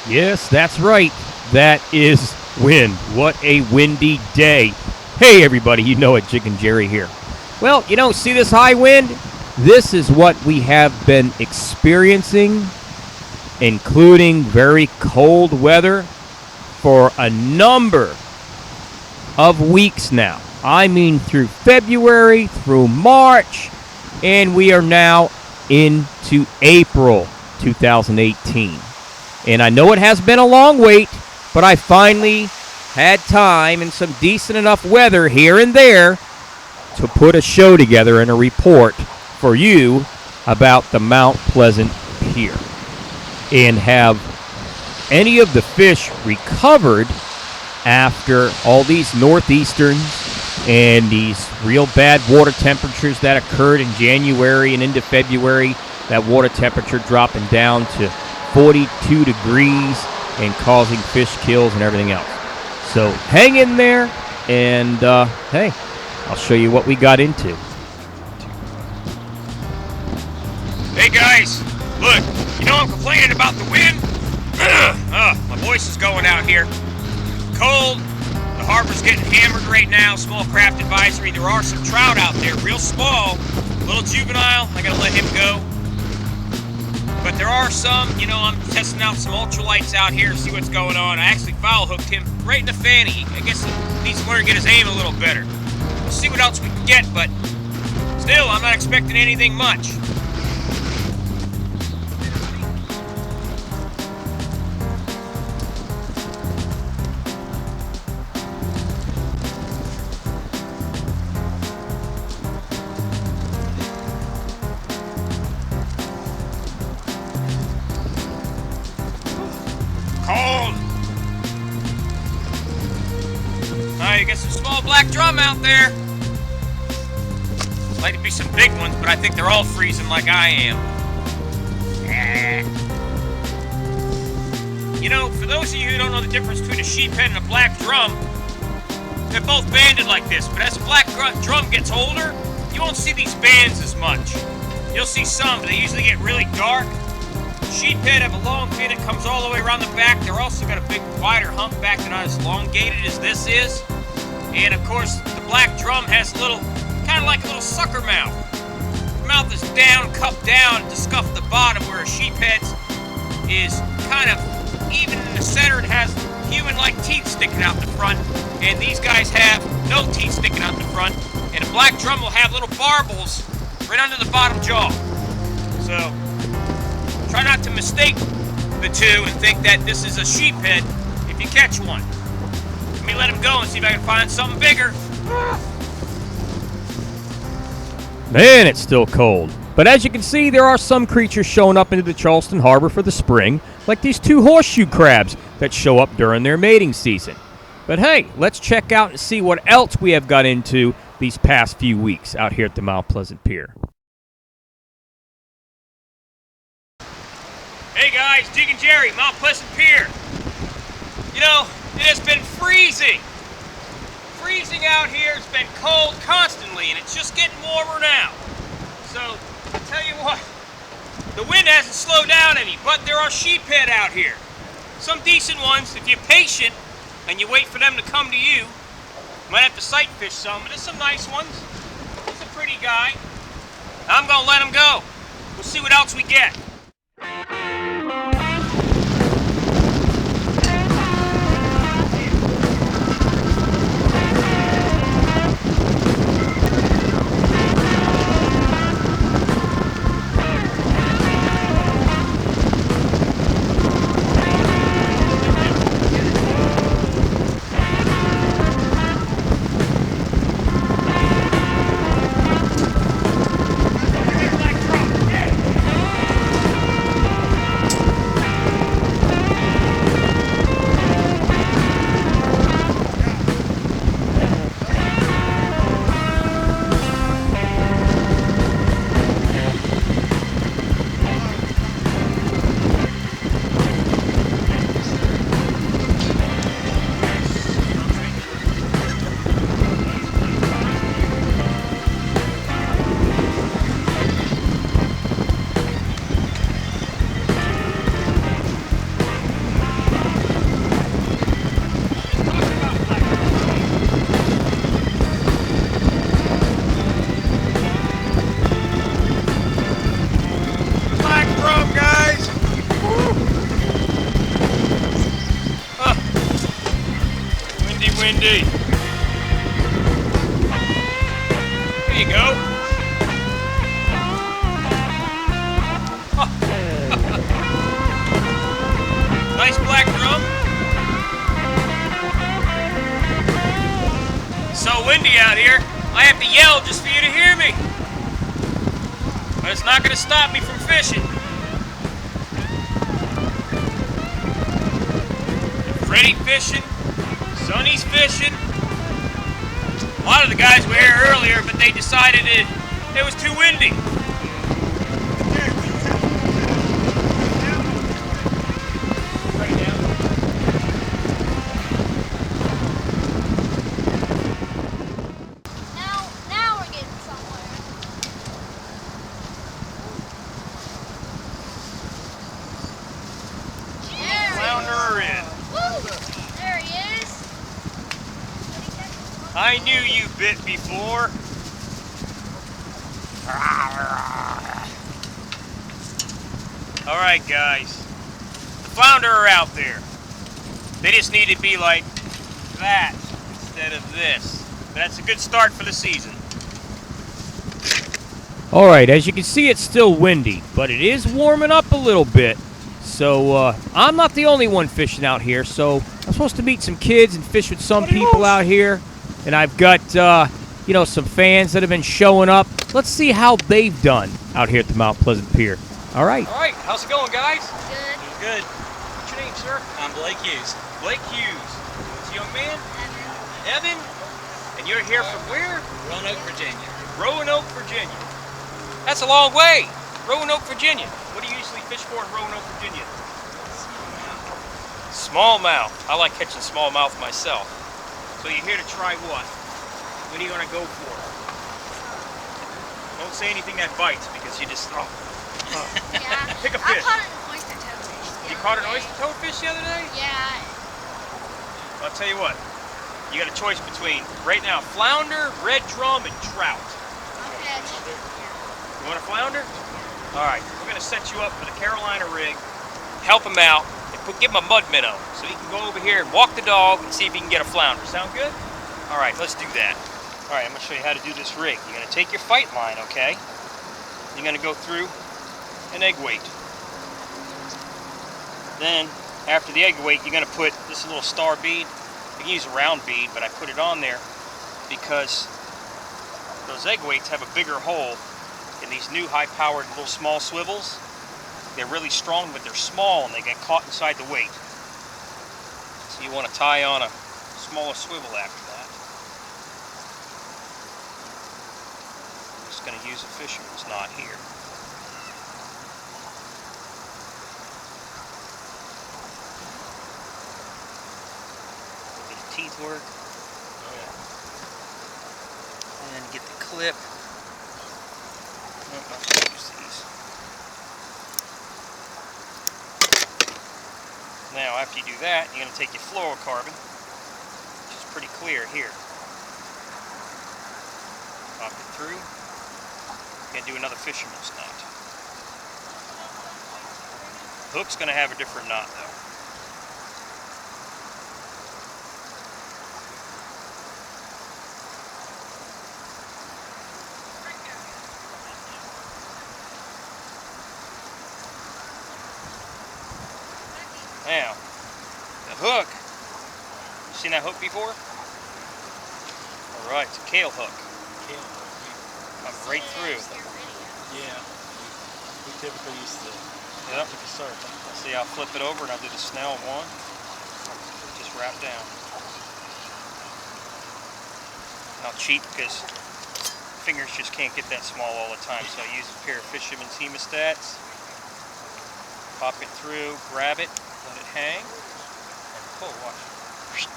Yes, that's right. That is wind. What a windy day. Hey, everybody, you know it, Jiggin Jerry here. Well, see this high wind? This is what we have been experiencing, including very cold weather for a number of weeks now. I mean, through February, through March, and we are now into April 2018. And I know it has been a long wait, but I finally had time and some decent enough weather here and there to put a show together and a report for you about the Mount Pleasant Pier. And have any of the fish recovered after all these northeasterns and these real bad water temperatures that occurred in January and into February? That water temperature dropping down to 42 degrees and causing fish kills and everything else. So hang in there, and hey, I'll show you what we got into. Hey guys, look, I'm complaining about the wind? My voice is going out here. Cold, the harbor's getting hammered right now, small craft advisory. There are some trout out there, real small, little juvenile, I gotta let him go. But there are some, I'm testing out some ultralights out here to see what's going on. I actually foul hooked him right in the fanny. I guess he needs to learn to get his aim a little better. We'll see what else we can get, but still, I'm not expecting anything much. Cold. You get some small black drum out there. Like to be some big ones, but I think they're all freezing like I am. For those of you who don't know the difference between a sheephead and a black drum, they're both banded like this, but as a black drum gets older, you won't see these bands as much. You'll see some, but they usually get really dark. Sheephead have a long fin that comes all the way around the back. They're also got a big, wider humpback. They're not as elongated as this is. And of course, the black drum has kind of like a little sucker mouth. The mouth is down, cupped down to scuff the bottom, where a sheephead's is kind of even in the center. It has human-like teeth sticking out the front, and these guys have no teeth sticking out the front. And a black drum will have little barbels right under the bottom jaw. So try not to mistake the two and think that this is a sheephead if you catch one. Let me let him go and see if I can find something bigger. Man, it's still cold. But as you can see, there are some creatures showing up into the Charleston Harbor for the spring, like these two horseshoe crabs that show up during their mating season. But hey, let's check out and see what else we have got into these past few weeks out here at the Mount Pleasant Pier. Hey guys, Jiggin Jerry, Mount Pleasant Pier. It has been freezing. Freezing out here. It's been cold constantly, and it's just getting warmer now. So, I'll tell you what, the wind hasn't slowed down any, but there are sheephead out here. Some decent ones. If you're patient and you wait for them to come to you, might have to sight fish some, but there's some nice ones. He's a pretty guy. I'm gonna let him go. We'll see what else we get. windy. There you go. Nice black drum. So windy out here, I have to yell just for you to hear me. But it's not going to stop me from fishing. Freddie fishing, Sonny's fishing. A lot of the guys were here earlier, but they decided it was too windy. Now we're getting somewhere. Flounder are in. Woo! There he is. I knew you bit before. All right, guys. The flounder are out there. They just need to be like that instead of this. That's a good start for the season. All right, as you can see, it's still windy, but it is warming up a little bit. So I'm not the only one fishing out here. So I'm supposed to meet some kids and fish with some people out here. And I've got, some fans that have been showing up. Let's see how they've done out here at the Mount Pleasant Pier. All right. All right, how's it going, guys? Good. Good. What's your name, sir? I'm Blake Hughes. Blake Hughes. What's your young man? Evan. And you're here from where? Roanoke, Virginia. Roanoke, Virginia. That's a long way. Roanoke, Virginia. What do you usually fish for in Roanoke, Virginia? Smallmouth. I like catching smallmouth myself. So you're here to try what? What are you going to go for? Don't say anything that bites because you just... Yeah. Pick a fish. I caught an oyster toadfish. You caught an oyster toadfish the other day? Yeah. I'll tell you what. You got a choice between, right now, flounder, red drum, and trout. Okay. You want a flounder? All right, we're going to set you up for the Carolina rig, help him out, and give him a mud minnow so he can go over here and walk the dog and see if he can get a flounder. Sound good? All right, let's do that. All right, I'm going to show you how to do this rig. You're going to take your fight line, okay? You're going to go through an egg weight. Then, after the egg weight, you're going to put this little star bead. You can use a round bead, but I put it on there because those egg weights have a bigger hole in these new high-powered little small swivels. They're really strong, but they're small and they get caught inside the weight. So you want to tie on a smaller swivel after that. I'm just going to use a fisherman's knot here. Get the teeth work. And get the clip. Nope, not gonna use these. Now, after you do that, you're going to take your fluorocarbon, which is pretty clear here. Pop it through. You're going to do another fisherman's knot. The hook's going to have a different knot, though. Now, the hook, you seen that hook before? Alright, it's a kale hook. Come right through. Yeah. We typically use the surf. See, I'll flip it over and I'll do the snell one. Just wrap down. And I'll cheat because fingers just can't get that small all the time, so I use a pair of fisherman's hemostats. Pop it through, grab it, let it hang, and pull. Watch.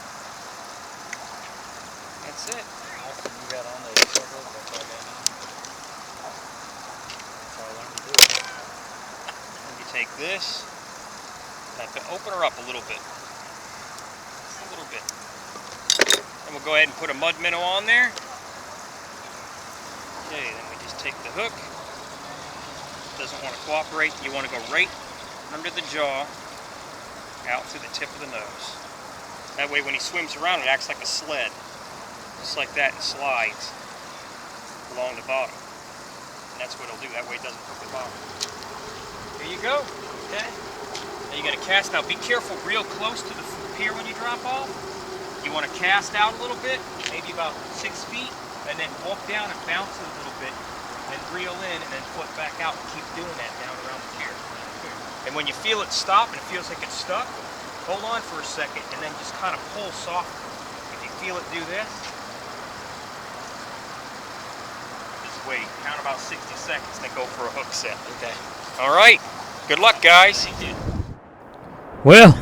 That's it. You got on the circle, that's all I got on. That's all I learned to do. And you take this, and open her up a little bit. Just a little bit. And we'll go ahead and put a mud minnow on there. Okay, then we just take the hook. Doesn't want to cooperate. You want to go right under the jaw, out through the tip of the nose. That way when he swims around, it acts like a sled. Just like that, it slides along the bottom. And that's what it'll do. That way it doesn't hook the bottom. Here you go. Okay. Now you got to cast out. Be careful real close to the pier when you drop off. You want to cast out a little bit, maybe about 6 feet, and then walk down and bounce it a little bit, and reel in, and then flip back out and keep doing that down around the pier. And when you feel it stop and it feels like it's stuck, hold on for a second and then just kind of pull softly. If you feel it do this, just wait, count about 60 seconds, then go for a hook set. Okay. All right, good luck, guys. Well,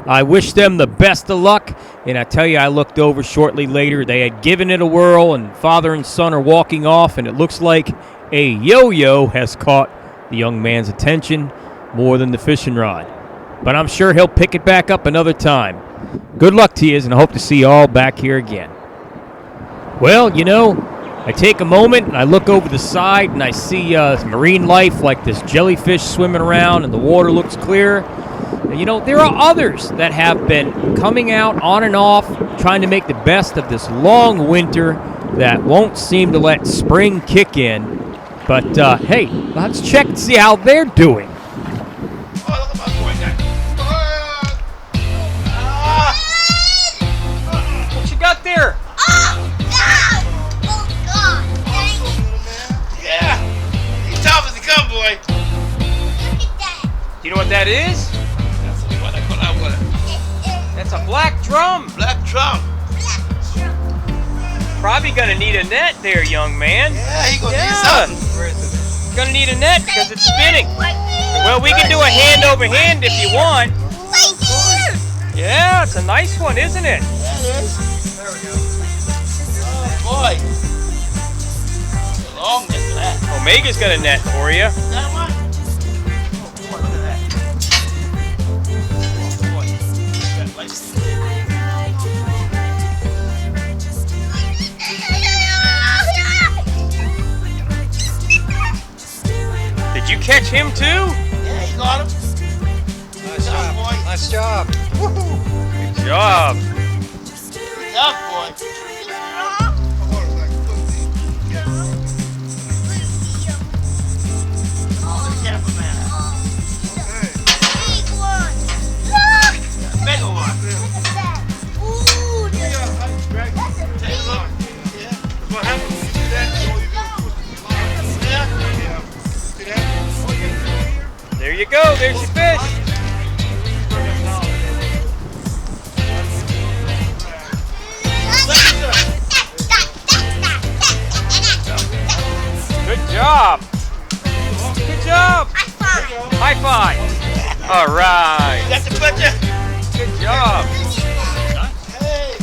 I wish them the best of luck, and I tell you, I looked over shortly later. They had given it a whirl, and father and son are walking off, and it looks like a yo-yo has caught the young man's attention more than the fishing rod. But I'm sure he'll pick it back up another time. Good luck to you, and I hope to see you all back here again. Well, you know, I take a moment and I look over the side and I see marine life like this jellyfish swimming around and the water looks clear. And, you know, there are others that have been coming out on and off trying to make the best of this long winter that won't seem to let spring kick in. But, hey, let's check and see how they're doing. What you got there? Boy. Look at that. Do you know what that is? That's what I call that one. That's a black drum. Black drum. Probably gonna need a net there, young man. Yeah, he gonna need something. Where is it? Gonna need a net because it's spinning. Well, we can do a hand over hand if you want. Yeah, it's a nice one, isn't it? Yeah, it is. There we go. Oh boy. Long net for that. Omega's got a net for you. That one? Oh boy, look at that. Oh boy. That lights. Did you catch him too? Yeah, he got him. Nice job, boy. Nice job. Good job. Good job, boy. There you go. There's your fish. Good job. Good job. High five. All right. Got the butcher. Good job. Hey.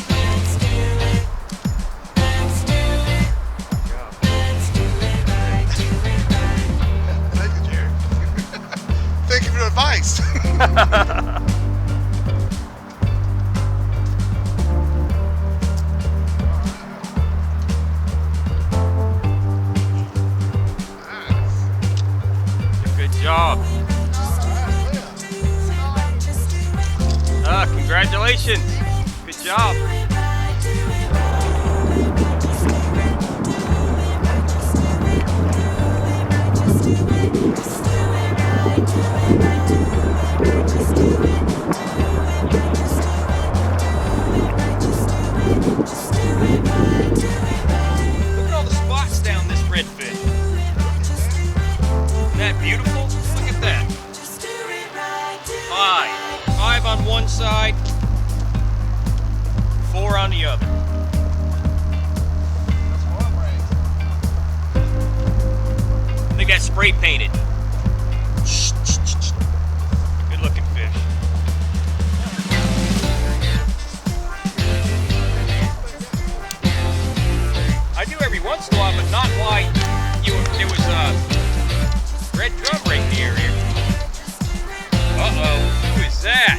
Thank you, Jerry. Thank you for the advice. Good job. Congratulations. Good job. Look at all the spots down this redfish. Isn't that beautiful? Look at that. Five on one side, 4 on the other. They got spray painted. Good looking fish. I do every once in a while, but not like there was a red drum right in the area. Uh-oh, who is that?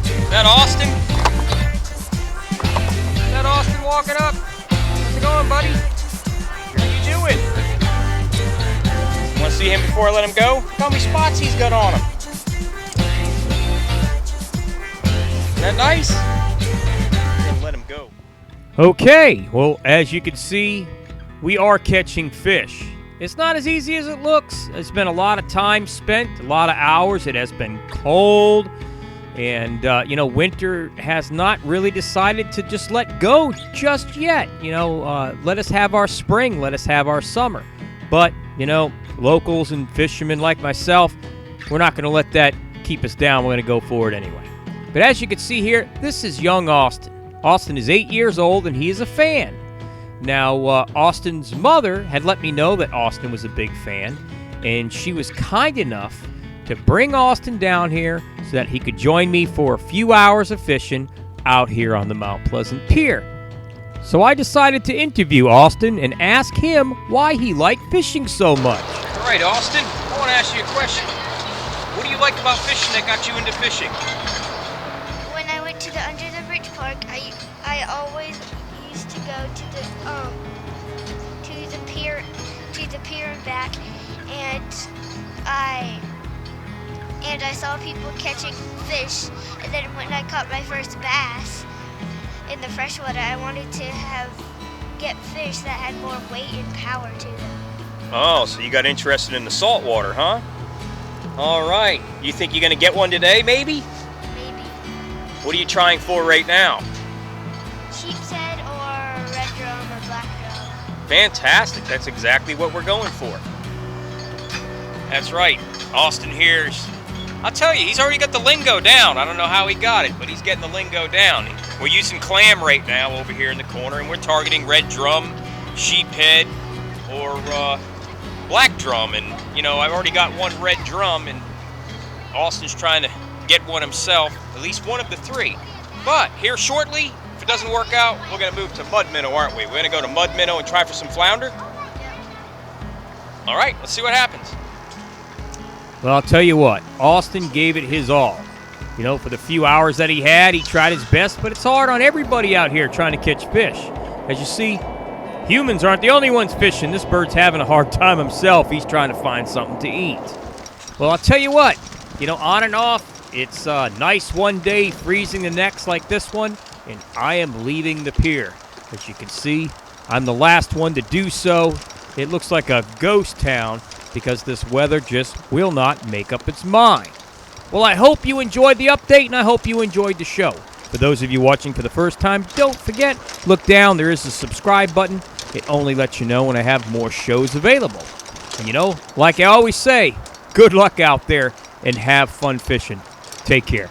Is that Austin? Is that Austin walking up? How's it going, buddy? How you doing? Want to see him before I let him go? Look how many spots he's got on him. that nice? I'm gonna let him go. Okay, well, as you can see, we are catching fish. It's not as easy as it looks. It's been a lot of time spent, a lot of hours. It has been cold. And, winter has not really decided to just let go just yet. Let us have our spring, let us have our summer. But, locals and fishermen like myself, we're not going to let that keep us down. We're going to go forward anyway. But as you can see here, this is young Austin. Austin is 8 years old, and he is a fan. Now, Austin's mother had let me know that Austin was a big fan, and she was kind enough to bring Austin down here so that he could join me for a few hours of fishing out here on the Mount Pleasant Pier. So I decided to interview Austin and ask him why he liked fishing so much. All right, Austin, I want to ask you a question. What do you like about fishing that got you into fishing? When I went to the Under the Bridge Park, I always used to go to the pier and back, and I saw people catching fish, and then when I caught my first bass in the freshwater, I wanted to get fish that had more weight and power to them. Oh, so you got interested in the saltwater, huh? All right. You think you're going to get one today, maybe? Maybe. What are you trying for right now? Sheep's head or red drum or black drum. Fantastic. That's exactly what we're going for. That's right. Austin here's... I'll tell you, he's already got the lingo down. I don't know how he got it, but he's getting the lingo down. We're using clam right now over here in the corner, and we're targeting red drum, sheephead, or black drum. And, I've already got one red drum, and Austin's trying to get one himself, at least one of the three. But here shortly, if it doesn't work out, we're going to move to mud minnow, aren't we? We're going to go to mud minnow and try for some flounder? All right, let's see what happens. Well, I'll tell you what, Austin gave it his all. For the few hours that he had, he tried his best, but it's hard on everybody out here trying to catch fish. As you see, humans aren't the only ones fishing. This bird's having a hard time himself. He's trying to find something to eat. Well, I'll tell you what, on and off, it's nice one day, freezing the next like this one, and I am leaving the pier. As you can see, I'm the last one to do so. It looks like a ghost town because this weather just will not make up its mind. Well, I hope you enjoyed the update, and I hope you enjoyed the show. For those of you watching for the first time, don't forget, look down, there is a subscribe button. It only lets you know when I have more shows available. And like I always say, good luck out there, and have fun fishing. Take care.